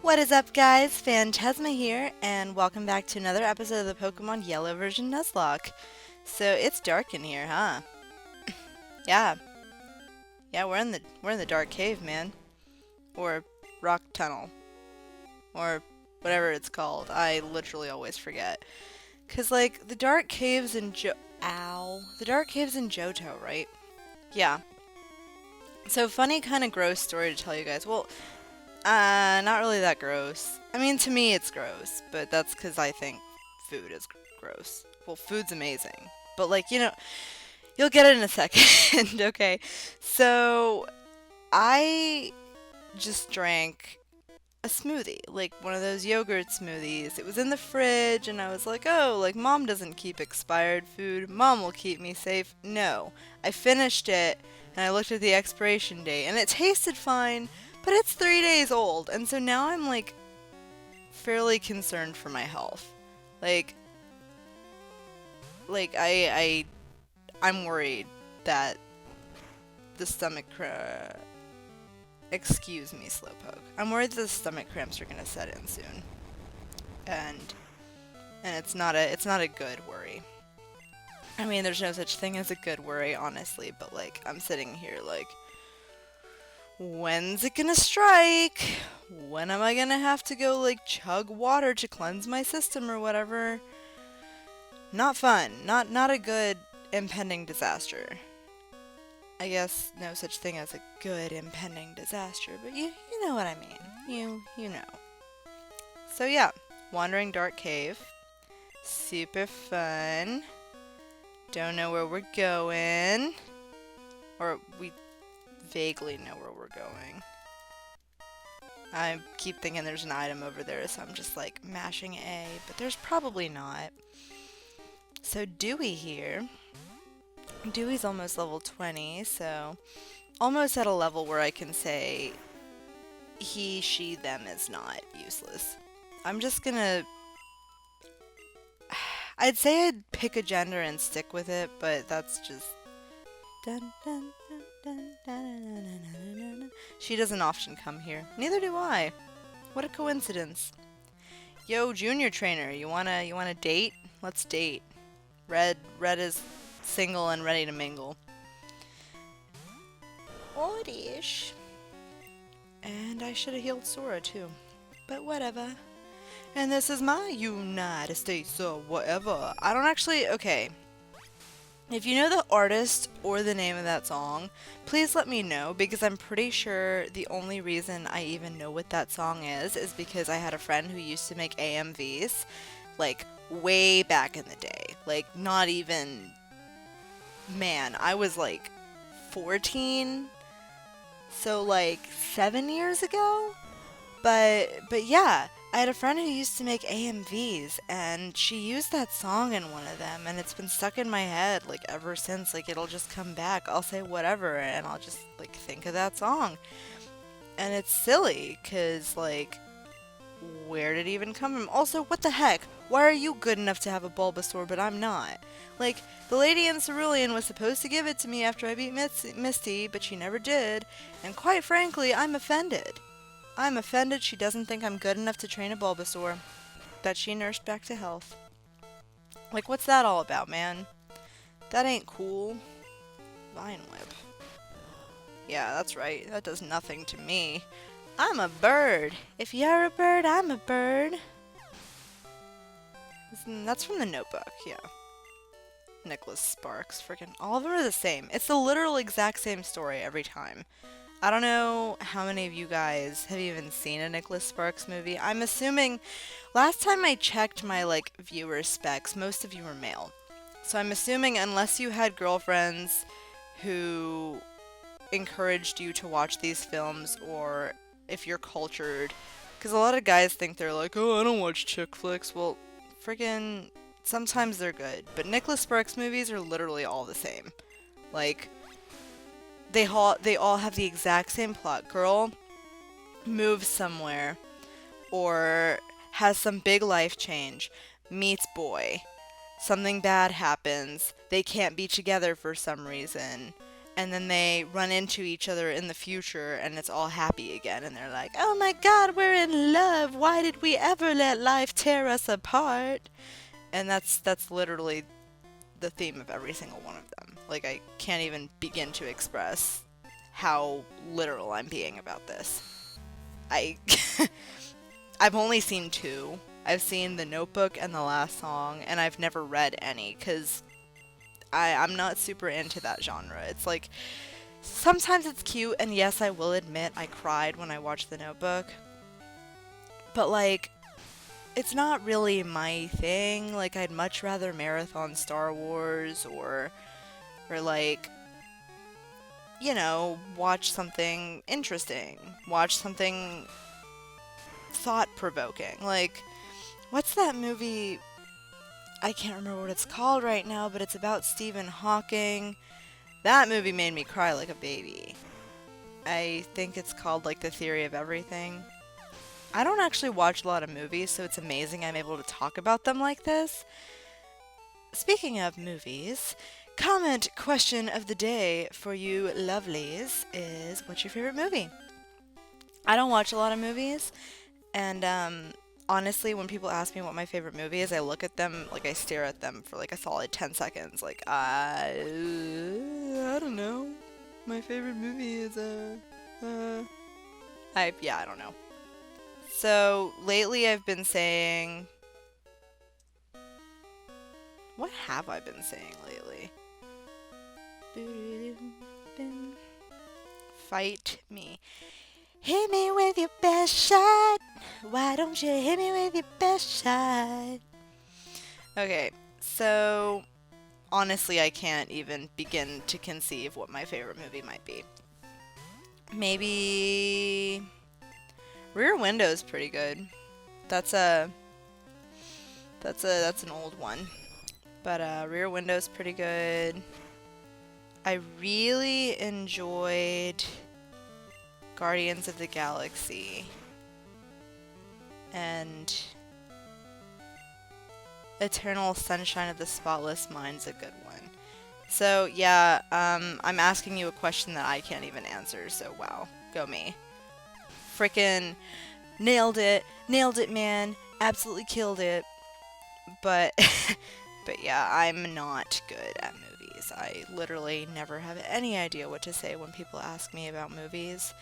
What is up, guys? Phantasma here, and welcome back to another episode of the Pokemon Yellow version Nuzlocke. So it's dark in here, huh? Yeah, yeah, we're in the dark cave, man, or rock tunnel, or whatever it's called. I literally always forget, cause like the dark caves in the dark caves in Johto, right? Yeah. So funny, kind of gross story to tell you guys. Well, not really that gross. I mean, to me it's gross, but that's because I think food is gross. Well, food's amazing. But, like, you'll get it in a second, okay? So, I just drank a smoothie, like one of those yogurt smoothies. It was in the fridge, and I was like, oh, like, Mom doesn't keep expired food. Mom will keep me safe. No. I finished it, and I looked at the expiration date, and it tasted fine, but it's 3 days old, and so now I'm, like, fairly concerned for my health. Like, I'm worried that the stomach excuse me, Slowpoke. I'm worried that the stomach cramps are gonna set in soon, and it's not a good worry. I mean, there's no such thing as a good worry, honestly, but like I'm sitting here like, when's it gonna strike? When am I gonna have to go like chug water to cleanse my system or whatever? Not fun. Not a good impending disaster. I guess no such thing as a good impending disaster, but you know what I mean. You know. So yeah, wandering dark cave. Super fun. Don't know where we're going. Or we vaguely know where we're going. I keep thinking there's an item over there, so I'm just like mashing A, but there's probably not. So Dewey here. Dewey's almost level 20, so almost at a level where I can say he, she, them is not useless. I'm just gonna... I'd say I'd pick a gender and stick with it, but that's just... She doesn't often come here. Neither do I. What a coincidence. Yo, junior trainer, you wanna date? Let's date. Red is single and ready to mingle. Oddish. And I should have healed Sora too. But whatever. And this is my United States, so whatever. I don't actually... Okay. If you know the artist or the name of that song, please let me know, because I'm pretty sure the only reason I even know what that song is because I had a friend who used to make AMVs, like, way back in the day. Like, not even... Man, I was, like, 14, so, like, 7 years ago? But yeah, I had a friend who used to make AMVs, and she used that song in one of them, and it's been stuck in my head, like, ever since. Like, it'll just come back. I'll say whatever, and I'll just, like, think of that song. And it's silly, because, like, where did it even come from? Also, what the heck? Why are you good enough to have a Bulbasaur, but I'm not? Like, the lady in Cerulean was supposed to give it to me after I beat Misty, but she never did, and quite frankly, I'm offended. I'm offended she doesn't think I'm good enough to train a Bulbasaur that she nursed back to health. Like, what's that all about, man? That ain't cool. Vine Whip. Yeah, that's right. That does nothing to me. I'm a bird. If you're a bird, I'm a bird. That's from the Notebook, yeah. Nicholas Sparks. Freaking all of them are the same. It's the literal exact same story every time. I don't know how many of you guys have even seen a Nicholas Sparks movie. I'm assuming, last time I checked my, like, viewer specs, most of you were male. So I'm assuming unless you had girlfriends who encouraged you to watch these films, or if you're cultured, because a lot of guys think they're like, oh, I don't watch chick flicks. Well, friggin', sometimes they're good. But Nicholas Sparks movies are literally all the same. Like... They all have the exact same plot. Girl moves somewhere, or has some big life change, meets boy. Something bad happens. They can't be together for some reason. and then they run into each other in the future and it's all happy again and they're like, oh my god, we're in love, why did we ever let life tear us apart? And that's literally the theme of every single one of them. Like, I can't even begin to express how literal I'm being about this. I've only seen two. I've seen The Notebook and The Last Song, and I've never read any because I'm not super into that genre. It's like, sometimes it's cute, and yes, I will admit I cried when I watched The Notebook. But, like, it's not really my thing. Like, I'd much rather marathon Star Wars or like, you know, watch something interesting. Watch something thought-provoking. Like, what's that movie? I can't remember what it's called right now, but it's about Stephen Hawking. That movie made me cry like a baby. I think it's called, like, The Theory of Everything. I don't actually watch a lot of movies, so it's amazing I'm able to talk about them like this. Speaking of movies, comment question of the day for you lovelies is, what's your favorite movie? I don't watch a lot of movies, and honestly, when people ask me what my favorite movie is, I look at them, like, I stare at them for like a solid 10 seconds, like, I don't know. My favorite movie is, I don't know. So, lately I've been saying... What have I been saying lately? Fight me. Hit me with your best shot. Why don't you hit me with your best shot? Okay, so... Honestly, I can't even begin to conceive what my favorite movie might be. Maybe... Rear Window's pretty good. That's an old one. But Rear Window's pretty good. I really enjoyed Guardians of the Galaxy. And Eternal Sunshine of the Spotless Mind's a good one. So yeah, I'm asking you a question that I can't even answer, so wow, go me. Frickin' nailed it, man, absolutely killed it. But but yeah, I'm not good at movies. I literally never have any idea what to say when people ask me about movies.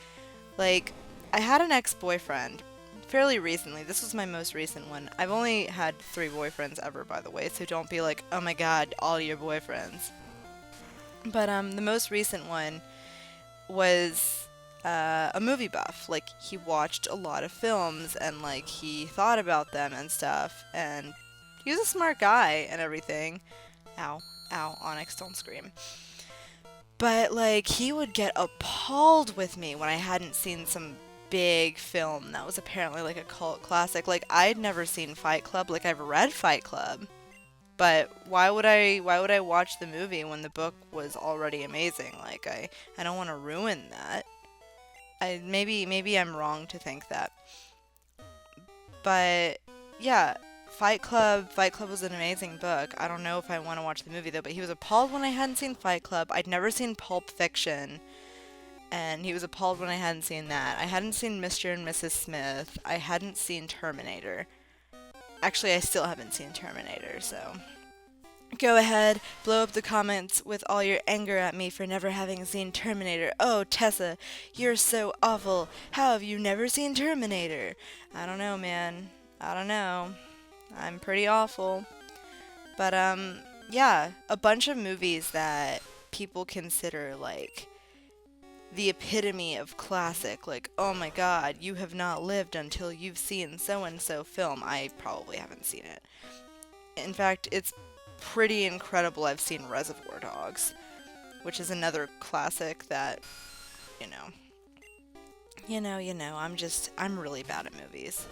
Like, I had an ex-boyfriend fairly recently. This was my most recent one. I've only had 3 boyfriends ever, by the way, so don't be like, oh my god, all your boyfriends. But the most recent one was a movie buff. Like, he watched a lot of films and, like, he thought about them and stuff, and he was a smart guy and everything. Ow, Onyx, don't scream. But, like, he would get appalled with me when I hadn't seen some big film that was apparently, like, a cult classic. Like, I'd never seen Fight Club. Like, I've read Fight Club. But why would I watch the movie when the book was already amazing? Like, I don't want to ruin that. Maybe I'm wrong to think that. But yeah, Fight Club was an amazing book. I don't know if I want to watch the movie though, but he was appalled when I hadn't seen Fight Club. I'd never seen Pulp Fiction, and he was appalled when I hadn't seen that. I hadn't seen Mr. and Mrs. Smith. I hadn't seen Terminator. Actually, I still haven't seen Terminator, so go ahead, blow up the comments with all your anger at me for never having seen Terminator. Oh, Tessa, you're so awful. How have you never seen Terminator? I don't know, man. I don't know. I'm pretty awful. But, yeah, a bunch of movies that people consider, like, the epitome of classic. Like, oh my god, you have not lived until you've seen so-and-so film. I probably haven't seen it. In fact, it's pretty incredible I've seen Reservoir Dogs, which is another classic that, you know, I'm really bad at movies.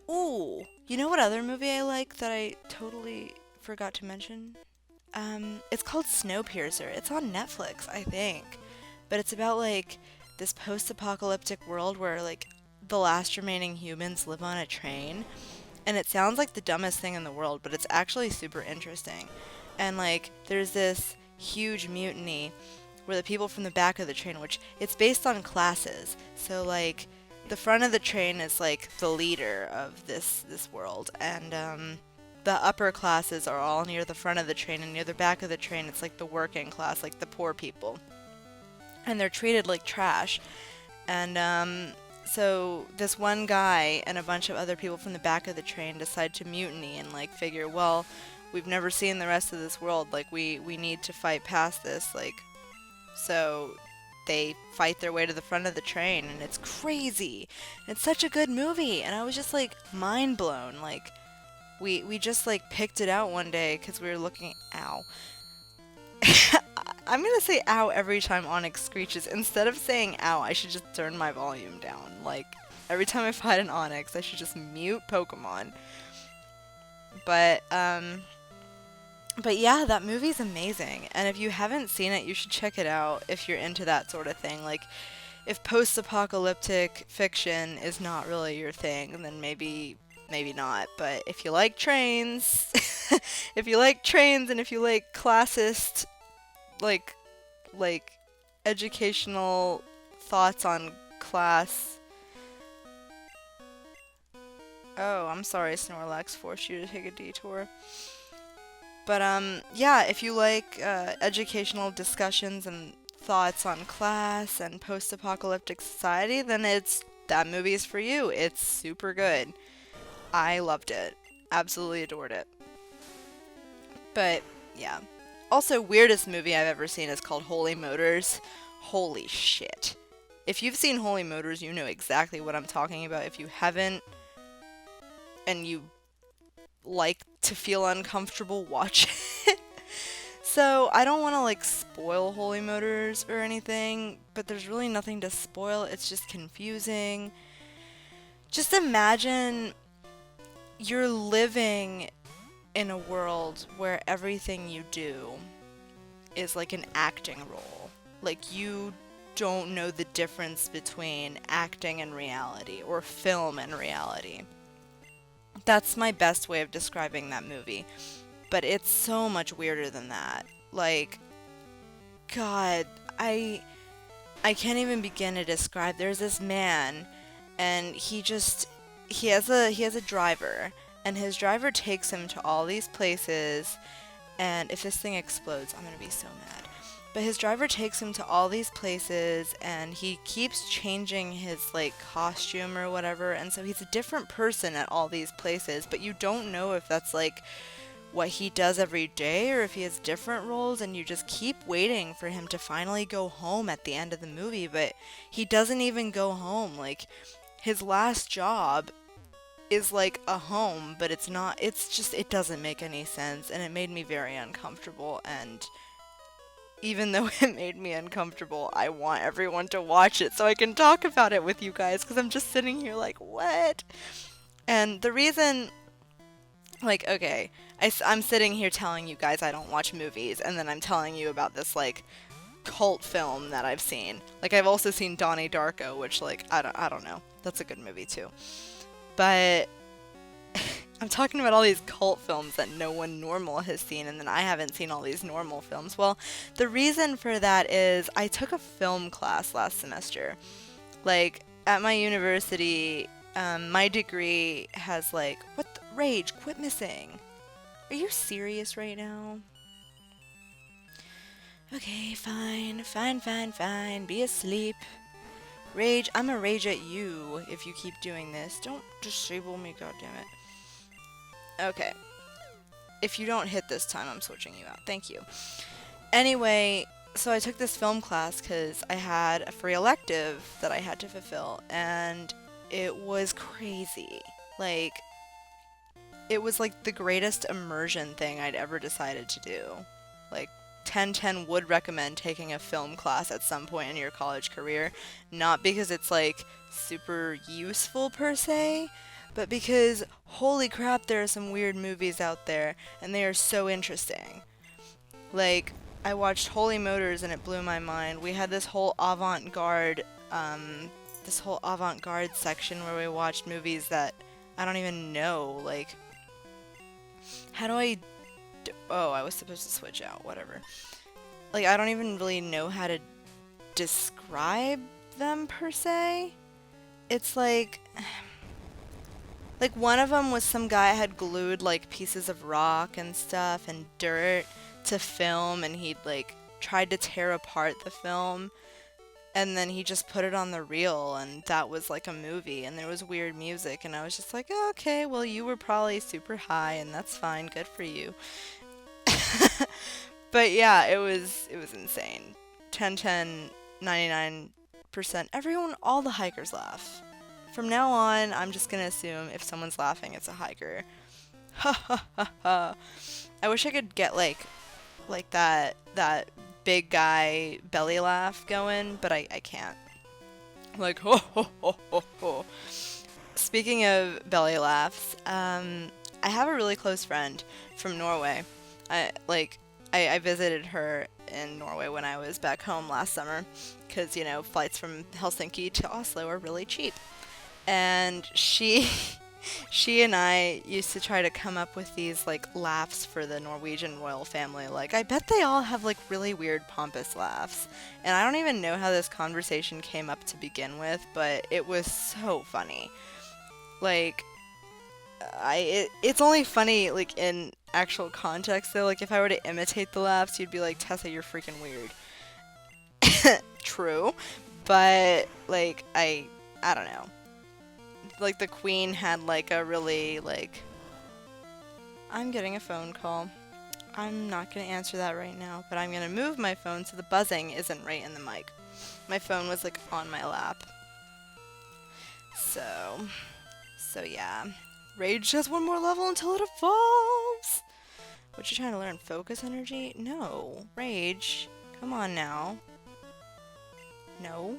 Ooh, you know what other movie I like that I totally forgot to mention? It's called Snowpiercer. It's on Netflix, I think. But it's about, like, this post-apocalyptic world where, like, the last remaining humans live on a train. And it sounds like the dumbest thing in the world, but it's actually super interesting. And, like, there's this huge mutiny were the people from the back of the train, which it's based on classes. So like the front of the train is like the leader of this world, and the upper classes are all near the front of the train, and near the back of the train it's like the working class, like the poor people. And they're treated like trash. And so this one guy and a bunch of other people from the back of the train decide to mutiny and like figure, well, we've never seen the rest of this world, like we need to fight past this, like, so they fight their way to the front of the train, and it's crazy. It's such a good movie, and I was just like mind blown. Like we just like picked it out one day because we were looking. Ow. I'm gonna say ow every time Onyx screeches. Instead of saying ow, I should just turn my volume down. Like every time I fight an Onyx, I should just mute Pokemon. But yeah, that movie's amazing. And if you haven't seen it, you should check it out if you're into that sort of thing. Like, if post-apocalyptic fiction is not really your thing, then maybe not. But if you like trains, if you like trains and if you like classist, like educational thoughts on class. Oh, I'm sorry, Snorlax forced you to take a detour. But yeah, if you like educational discussions and thoughts on class and post-apocalyptic society, then that movie is for you. It's super good. I loved it. Absolutely adored it. But yeah. Also, weirdest movie I've ever seen is called Holy Motors. Holy shit. If you've seen Holy Motors, you know exactly what I'm talking about. If you haven't, and you like to feel uncomfortable, watch it. So I don't want to like spoil Holy Motors or anything, but there's really nothing to spoil. It's just confusing. Just imagine you're living in a world where everything you do is like an acting role. Like you don't know the difference between acting and reality, or film and reality. That's my best way of describing that movie. But it's so much weirder than that. Like, God, I can't even begin to describe. There's this man, and he has a driver, and his driver takes him to all these places, and if this thing explodes, I'm gonna be so mad. But his driver takes him to all these places, and he keeps changing his, like, costume or whatever, and so he's a different person at all these places, but you don't know if that's, like, what he does every day, or if he has different roles, and you just keep waiting for him to finally go home at the end of the movie, but he doesn't even go home. Like, his last job is like a home, but it's not. It's just, it doesn't make any sense, and it made me very uncomfortable. And even though it made me uncomfortable, I want everyone to watch it so I can talk about it with you guys, because I'm just sitting here like, what? And the reason, like, okay, I'm sitting here telling you guys I don't watch movies, and then I'm telling you about this, like, cult film that I've seen. Like, I've also seen Donnie Darko, which, like, I don't know. That's a good movie, too. But I'm talking about all these cult films that no one normal has seen, and then I haven't seen all these normal films. Well, the reason for that is I took a film class last semester. Like, at my university, my degree has, like, Rage, quit missing. Are you serious right now? Okay, fine. Be asleep. Rage, I'm gonna rage at you if you keep doing this. Don't disable me, goddammit. Okay. If you don't hit this time, I'm switching you out. Thank you. Anyway, so I took this film class because I had a free elective that I had to fulfill, and it was crazy. Like, it was like the greatest immersion thing I'd ever decided to do. Like, 10/10 would recommend taking a film class at some point in your college career. Not because it's, like, super useful per se, but because, holy crap, there are some weird movies out there, and they are so interesting. Like, I watched Holy Motors, and it blew my mind. We had this whole avant-garde section where we watched movies that I don't even know, like, how do I... Oh, I was supposed to switch out, whatever. like, I don't even really know how to describe them per se. It's like one of them was some guy had glued like pieces of rock and stuff and dirt to film, and he'd like tried to tear apart the film, and then he just put it on the reel, and that was like a movie, and there was weird music, and I was just like, oh, okay, well, you were probably super high, and that's fine, good for you. But yeah, it was insane. 10 10, 99%. Everyone, all the hikers laugh. From now on, I'm just gonna assume if someone's laughing, it's a hiker. Ha ha ha ha. I wish I could get like that big guy belly laugh going, but I can't. Like ho ho ho ho ho. Speaking of belly laughs, I have a really close friend from Norway. I visited her in Norway when I was back home last summer, because flights from Helsinki to Oslo are really cheap, and she and I used to try to come up with these like laughs for the Norwegian royal family. Like, I bet they all have like really weird pompous laughs. And I don't even know how this conversation came up to begin with, but it was so funny. Like, it's only funny like in actual context though. Like, if I were to imitate the laughs, you'd be like, Tessa, you're freaking weird. True, but like I don't know. Like, the queen had like a really like, I'm getting a phone call. I'm not going to answer that right now, but I'm going to move my phone so the buzzing isn't right in the mic. My phone was like on my lap. So yeah. Rage has one more level until it evolves. What you trying to learn? Focus energy? No. Rage. Come on now. No.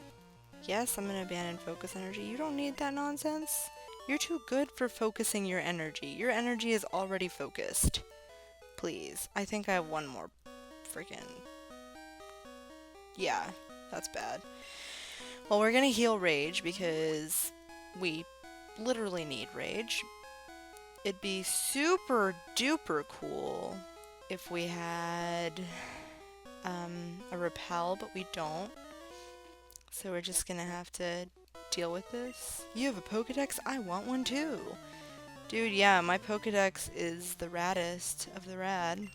Yes, I'm gonna abandon focus energy. You don't need that nonsense. You're too good for focusing your energy. Your energy is already focused. Please. I think I have one more freaking... Yeah, that's bad. Well, we're gonna heal Rage because we literally need Rage. It'd be super duper cool if we had a Repel, but we don't. So we're just gonna have to deal with this. You have a Pokedex? I want one too. Dude, yeah, my Pokedex is the raddest of the rad.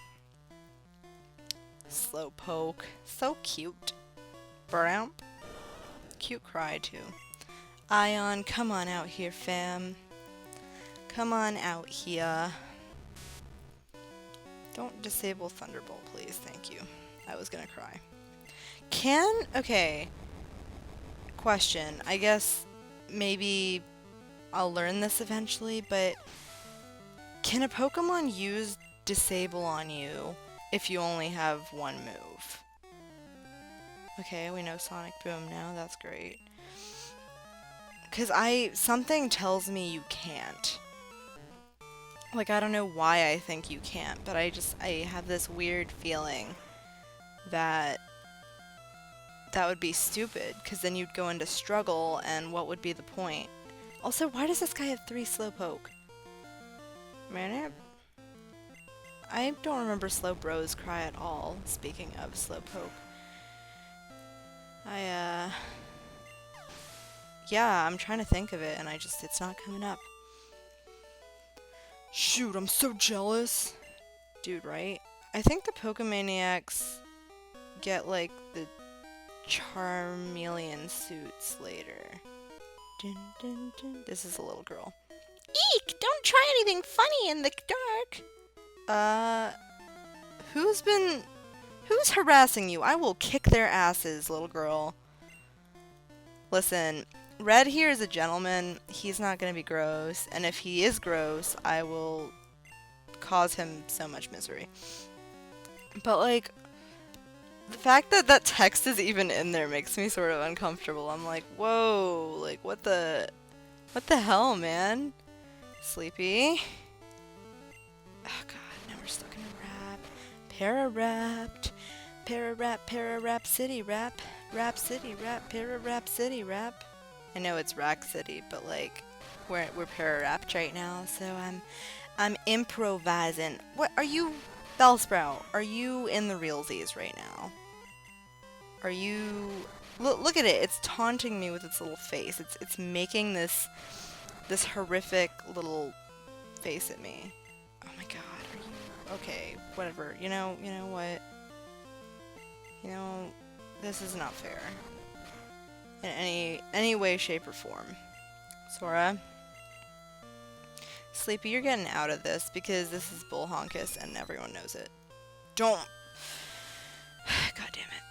Slowpoke. So cute. Bramp. Cute cry too. Ion, come on out here, fam. Come on out here. Don't disable Thunderbolt, please. Thank you. I was gonna cry. Okay. Question. I guess maybe I'll learn this eventually, but can a Pokemon use disable on you if you only have one move? Okay, we know Sonic Boom now. That's great. Because something tells me you can't. Like, I don't know why I think you can't, but I have this weird feeling that would be stupid, because then you'd go into struggle, and what would be the point? Also, why does this guy have 3 Slowpoke? Man, I don't remember Slowbro's cry at all, speaking of Slowpoke. Yeah, I'm trying to think of it, and it's not coming up. Shoot, I'm so jealous. Dude, right? I think the Pokemaniacs get, like, the Charmeleon suits later. Dun, dun, dun. This is a little girl. Eek! Don't try anything funny in the dark! Who's harassing you? I will kick their asses, little girl. Listen, Red here is a gentleman. He's not gonna be gross, and if he is gross, I will cause him so much misery. But, like, the fact that that text is even in there makes me sort of uncomfortable. I'm like, whoa, like, what the hell, man? Sleepy. Oh god, now we're stuck in a rap. Para-rapped. Para-rap city rap. Rap city rap. Para-rap city rap. I know it's Rack City, but, like, we're para-rapped right now, so I'm improvising. What are you... Bellsprout, are you in the realsies right now? Are you... Look at it. It's taunting me with its little face. It's making this horrific little face at me. Oh my god. Are you... Okay, whatever. You know what? You know, this is not fair. In any way, shape, or form. Sora. Sleepy, you're getting out of this because this is bull honkus and everyone knows it. Don't... God damn it.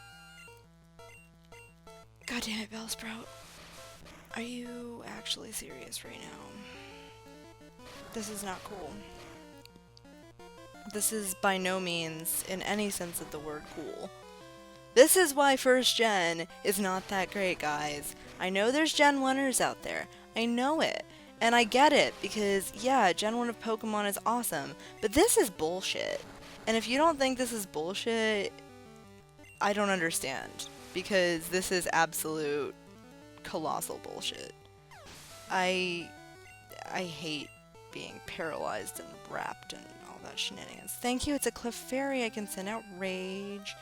God damn it, Bellsprout. Are you actually serious right now? This is not cool. This is by no means, in any sense of the word, cool. This is why first gen is not that great, guys. I know there's Gen 1ers out there. I know it. And I get it, because, yeah, Gen 1 of Pokemon is awesome. But this is bullshit. And if you don't think this is bullshit, I don't understand. Because this is absolute colossal bullshit. I hate being paralyzed and wrapped and all that shenanigans. Thank you, it's a Clefairy. I can send out Rage.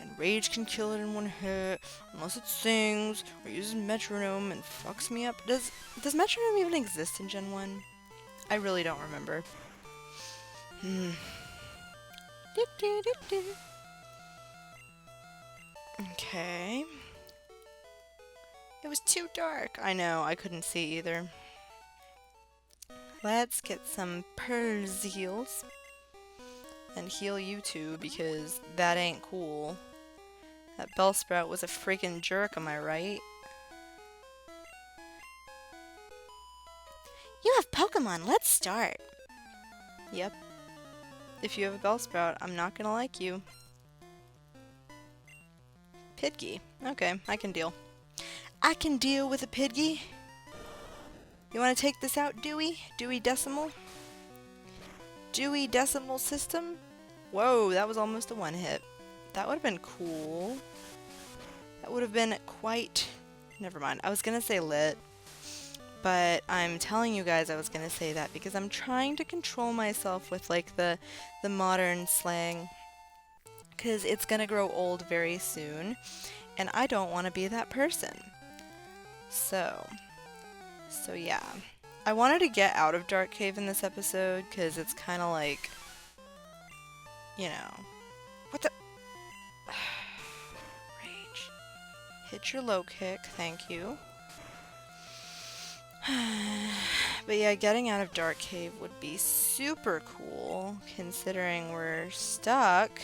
And Rage can kill it in one hit, unless it sings, or uses Metronome and fucks me up. Does Metronome even exist in Gen 1? I really don't remember. Okay. It was too dark. I know, I couldn't see either. Let's get some Pearls heals. And heal you two, because that ain't cool. That Bellsprout was a freaking jerk, am I right? You have Pokemon, let's start! Yep. If you have a Bellsprout, I'm not gonna like you. Pidgey. Okay, I can deal. I can deal with a Pidgey! You wanna take this out, Dewey? Dewey Decimal? Dewey Decimal System? Whoa, that was almost a one-hit. That would have been cool. That would have been quite... Never mind. I was gonna say lit. But I'm telling you guys I was gonna say that because I'm trying to control myself with, like, the modern slang. Because it's gonna grow old very soon. And I don't want to be that person. So yeah. I wanted to get out of Dark Cave in this episode because it's kind of like... You know. What the... Rage. Hit your low kick, thank you. But yeah, getting out of Dark Cave would be super cool, considering we're stuck.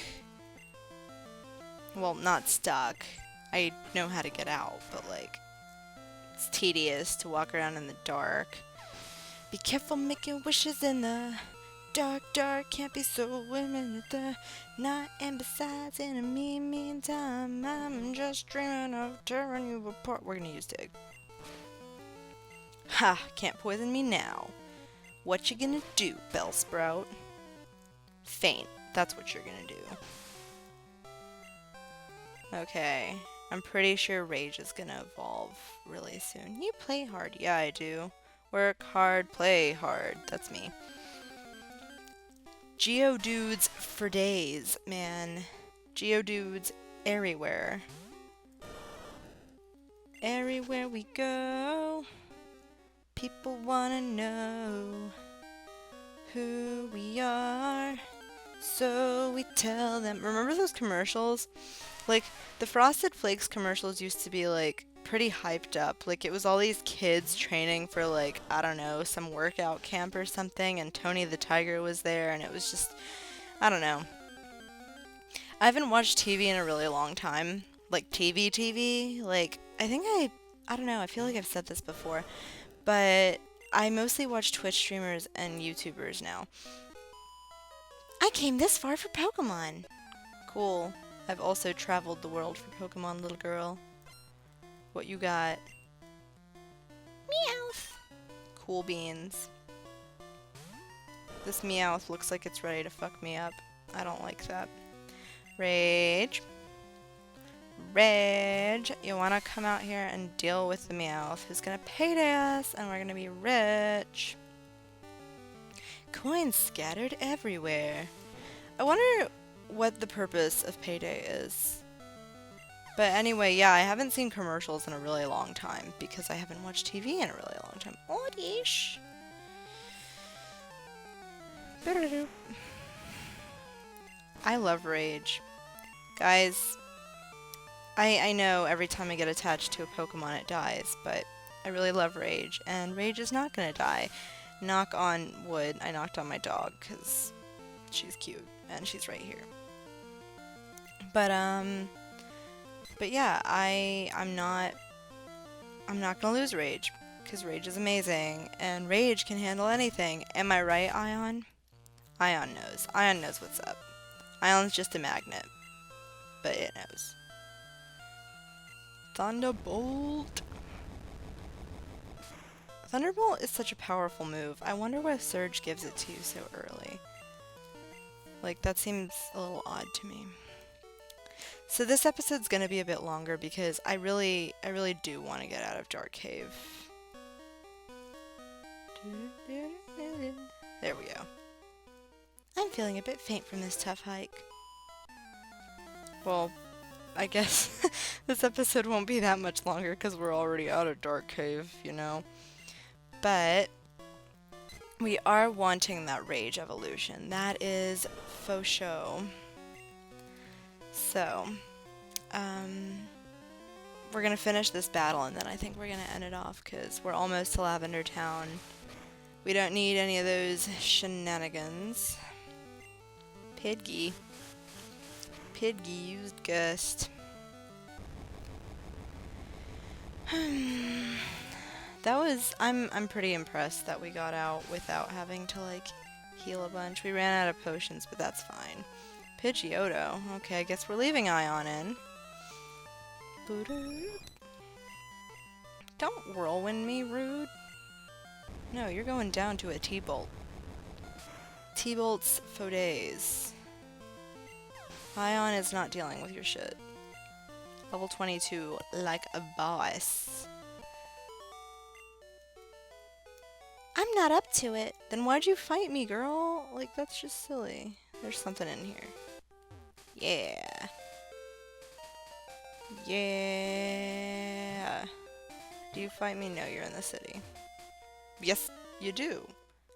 Well, not stuck. I know how to get out, but like... It's tedious to walk around in the dark. Be careful making wishes in the... Dark, can't be so women at the night. And besides, in a meantime, I'm just dreaming of tearing you apart. We're gonna use Dig. Ha! Can't poison me now. What you gonna do, Bellsprout? Faint. That's what you're gonna do. Okay. I'm pretty sure Rage is gonna evolve really soon. You play hard. Yeah, I do. Work hard, play hard. That's me. Geodudes for days, man. Geodudes everywhere. Everywhere we go, people wanna know who we are, so we tell them. Remember those commercials? Like, the Frosted Flakes commercials used to be, like, pretty hyped up. Like, it was all these kids training for, like, I don't know, some workout camp or something, and Tony the Tiger was there, and it was just, I don't know. I haven't watched TV in a really long time. Like, TV. Like, I think I don't know, I feel like I've said this before, but I mostly watch Twitch streamers and YouTubers now. I came this far for Pokemon. Cool. I've also traveled the world for Pokemon, little girl. What you got? Meowth. Cool beans. This Meowth looks like it's ready to fuck me up. I don't like that. Rage. Rage. You wanna come out here and deal with the Meowth who's gonna payday us and we're gonna be rich. Coins scattered everywhere. I wonder what the purpose of payday is. But anyway, yeah, I haven't seen commercials in a really long time because I haven't watched TV in a really long time. Oddish. I love Rage. Guys, I know every time I get attached to a Pokemon it dies, but I really love Rage, and Rage is not gonna die. Knock on wood. I knocked on my dog because she's cute and she's right here. But yeah, I'm not gonna lose Rage because Rage is amazing and Rage can handle anything. Am I right, Ion? Ion knows. Ion knows what's up. Ion's just a magnet, but it knows. Thunderbolt. Thunderbolt is such a powerful move. I wonder why Surge gives it to you so early. Like, that seems a little odd to me. So this episode's gonna be a bit longer because I really do want to get out of Dark Cave. There we go. I'm feeling a bit faint from this tough hike. Well, I guess this episode won't be that much longer because we're already out of Dark Cave, you know. But we are wanting that Rage evolution. That is faux show. So, we're gonna finish this battle and then I think we're gonna end it off because we're almost to Lavender Town. We don't need any of those shenanigans. Pidgey. Pidgey used Gust. That was, I'm pretty impressed that we got out without having to, like, heal a bunch. We ran out of potions, but that's fine. Pidgeotto. Okay, I guess we're leaving Ion in. Don't whirlwind me, rude. No, you're going down to a T-Bolt. T-Bolt's for days. Ion is not dealing with your shit. Level 22, like a boss. I'm not up to it. Then why'd you fight me, girl? Like, that's just silly. There's something in here. Yeah. Yeah. Do you fight me? No, you're in the city. Yes, you do.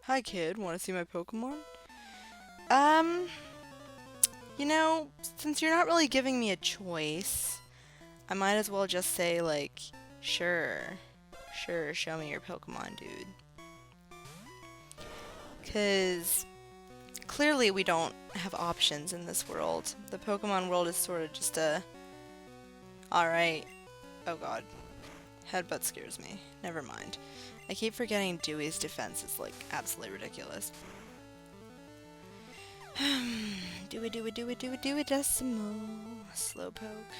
Hi, kid. Want to see my Pokemon? You know, since you're not really giving me a choice, I might as well just say, like, sure. Sure, show me your Pokemon, dude. Because clearly we don't have options in this world. The Pokemon world is sort of just a... Alright. Oh god. Headbutt scares me. Never mind. I keep forgetting Dewey's defense is, like, absolutely ridiculous. Do it, decimal. Slowpoke.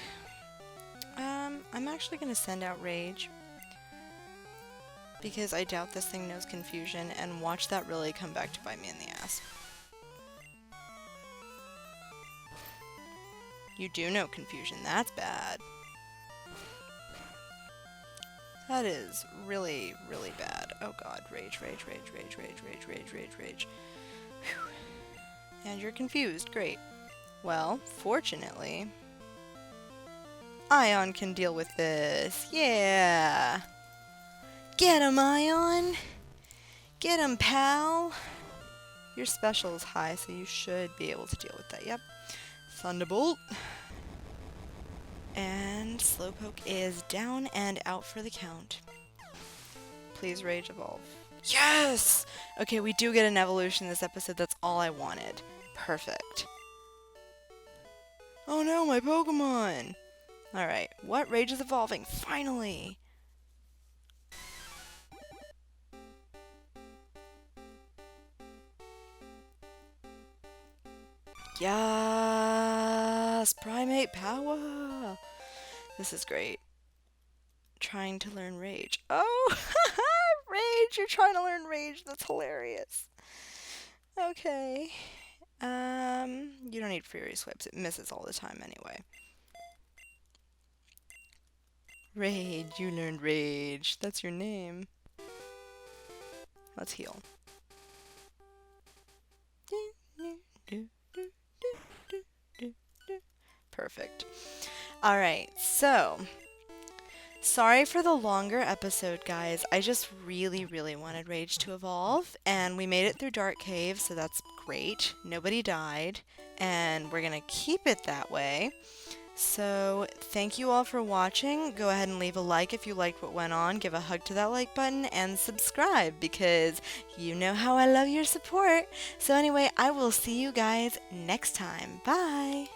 I'm actually gonna send out Rage. Because I doubt this thing knows confusion, and watch that really come back to bite me in the ass. You do know confusion, that's bad. That is really, really bad. Oh god, rage. Whew. And you're confused, great. Well, fortunately, Ion can deal with this. Yeah! Get him, Ion! Get him, pal! Your special is high, so you should be able to deal with that. Yep. Thunderbolt. And Slowpoke is down and out for the count. Please Rage Evolve. Yes! Okay, we do get an evolution this episode. That's all I wanted. Perfect. Oh no, my Pokemon! Alright, what Rage is evolving? Finally! Yes! Primate power! This is great. Trying to learn Rage. Oh! Rage! You're trying to learn Rage. That's hilarious. Okay. You don't need Fury Swipes. It misses all the time anyway. Rage. You learned Rage. That's your name. Let's heal. Perfect. Alright, so sorry for the longer episode, guys. I just really, really wanted Rage to evolve, and we made it through Dark Cave, so that's great. Nobody died, and we're gonna keep it that way. So, thank you all for watching. Go ahead and leave a like if you liked what went on. Give a hug to that like button and subscribe because you know how I love your support. So, anyway, I will see you guys next time. Bye!